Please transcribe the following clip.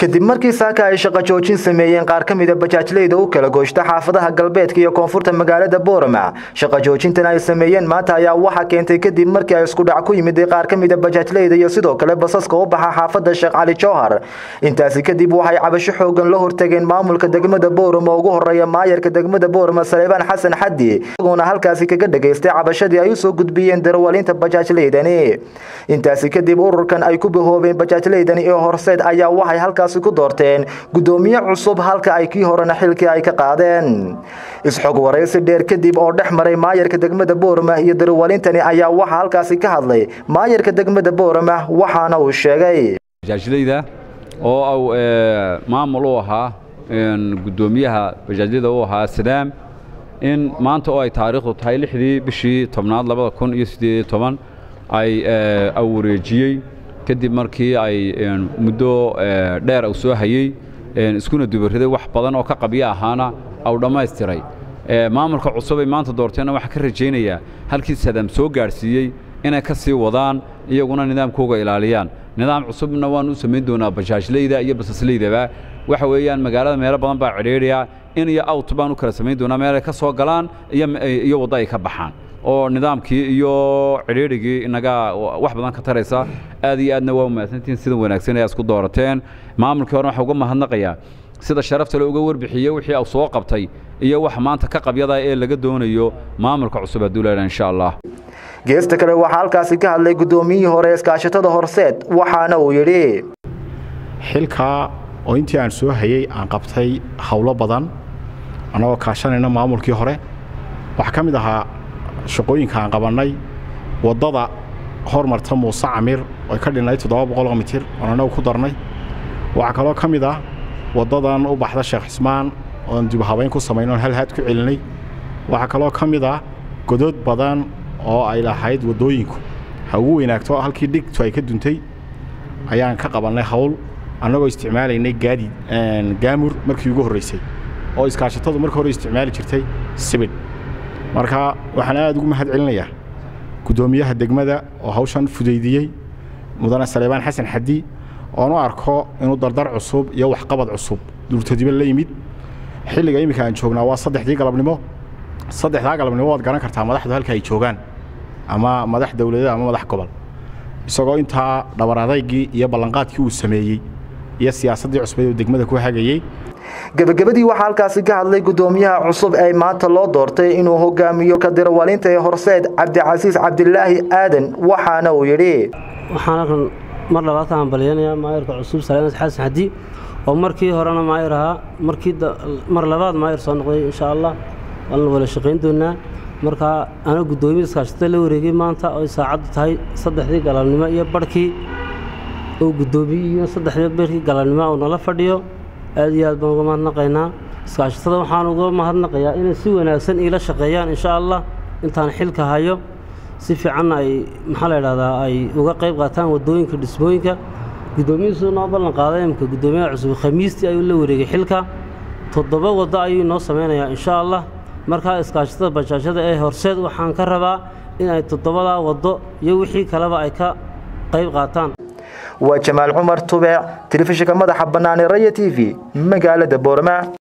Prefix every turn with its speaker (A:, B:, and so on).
A: kadib markii saaka ay shaqo joojin sameeyeen qaar ka mid ah bajaajleyda u kala gooshta xaafadaha galbeedka iyo koonfurta magaalada Boorama shaqo joojintan ay sameeyeen maanta ayaa waxa keentay kadib markii ay isku dhac ku yimid qaar ka mid ah bajaajleyda iyo sidoo kale basaska u baxa xaafada Sheekh Cali Jawhar intaasi kadib waxay cabasho xoogan la hortageen maamulka degmada Boorama ugu horeeya maayarka degmada Boorama Saleebaan Xasan Xaddi oo halkaasi kaga dhageystay cabashadii ay soo gudbiyeen darawaliinta bajaajleydani intaasi kadib ururkan ay ku bahoobeen bajaajleydani ee horseed ayaa waxay halkaas ku doorteen gudoomiye cusub halka ay kii horena xilkii ay ka qaadeen isxog wareysi dheer kadib oo dhex maray maayarka degmada Boorama iyo darawaliintani ayaa waxa halkaasi ka hadlay maayarka degmada Boorama waxaana uu sheegay
B: bajaajleyda oo maamul u ahaa gudoomiyaha bajaajleyda u ahaa Sadaam in maanta oo ay taariikhdu tahay 6 bishii 10 2018 ay awreejiyay kadib markii ay muddo dheer u soo hayay iskuna dubariday wax badan oo ka qabiya ahaana aw dhameystiray maamulka cusub ay maanta doorteena waxa ka rajeynaya halkii Sadaam soo gaarsiiyay inay ka sii wadaan iyaguna nidaamkooda ilaaliyaan nidaam cusubna waan u sameyn doonaa bajaajleyda iyo basasleyda waxa weeyaan magaalada meelo badan baa cireeriya in iyo out baan u kala sameyn doonaa meel ay ka soo galaan iyo wada ay ka baxaan oo nidaamkii iyo cireerigii inaga wax badan ka taraysa aad iyo aadna waa umaasantiin sida wanaagsan ay isku doorateen maamulkii hore waxa uga mahadnaqaya sida sharafta leh uga warbixiyay wixii uu soo qabtay iyo wax maanta ka qabyada ee laga doonayo maamulka cusub aduulayna insha Allah geesta kale waxa halkaas ka hadlay gudoomiyihii hore iskaashatada horseed waxaana uu yiri
C: xilka oo intii aan soo hayay aan qabtay hawlo badan anagoo kaashanayna maamulkii hore waxa kamid ahaa shaqooyinka aan qabanay wadada hormarta Muuse Camir oo ka dhinay 700 mitir oo anagu ku darnay waxa kale oo kamid ah wadadan u baxda Sheekh Ismaan oo dib habeyn ku sameeyno hal had ku celinay waxa kale oo kamid ah godod badan oo ay lahayd wadooyinku ha ugu weynaagto halkii dhigto ay ka duntay ayaan ka qabanay hawl anagoo isticmaalaynay gaamur markii ugu horeysay oo iskaashatadu markii hore isticmaali jirtay sibid marka waxaan aad ugu mahad celinayaa gudoomiyaha degmada oo hawshan fudeydiyay mudane Saleebaan Xasan Xaddi oo arko inuu dardar cusub iyo wax qabad cusub dultadiba la yimid xilliga imika aan joognaa waa 3 galabnimo waad garan kartaa madaxdu halka ay joogaan ama madax dawladeed ama madax gobol isagoo inta dhabaradaygii iyo ballanqaadkii uu sameeyay iyo siyaasadii cusub ee degmada ku hagayay gabagabadii waxa halkaas ka hadlay gudoomiyaha cusub ee maanta loo doortay inuu hogaamiyo ka darawaliinta ee horseed Cabdicasiis Cabdilaahi Aadan waxaana uu yiri
D: waxaan mar labaad aan baliyanayaa maayarka cusub Saleebaan Xasan Xaddi oo markii horena maayar ahaa markii mar labaad maayar soo noqday insha Allah waan wada shaqeyn doonaa marka ana gudoomiyaha iskaashatada la wareegay maanta oo saacad tahay 3 galabnimo iyo barkii oo gudoomiyaha 3 barkii galabnimo oo nala fadhiyo aad iyo aad baan uga mahadnaqaynaa iskaashatada waxaan uga mahadnaqayaa inay si wanaagsan ila shaqeeyaan insha Allah intaan xilka hayo si fiican ay ay uga qayb qaataan wadooyinka dhismooyinka gudoomiyaha noo ballan qaaday imka gudoomiyaha cusub khamiistii ayuu la wareegay xilka 7 wado ayuu noo sameeynaa insha Allah marka iskaashatada bajaajada ee horseed waxaan ka rabaa in ay 7 wado iyo wixii kaleba ay ka qayb qaataan
A: وجمال عمر تبع تلفزيون مدح بناني ريا TV مقالة Boorama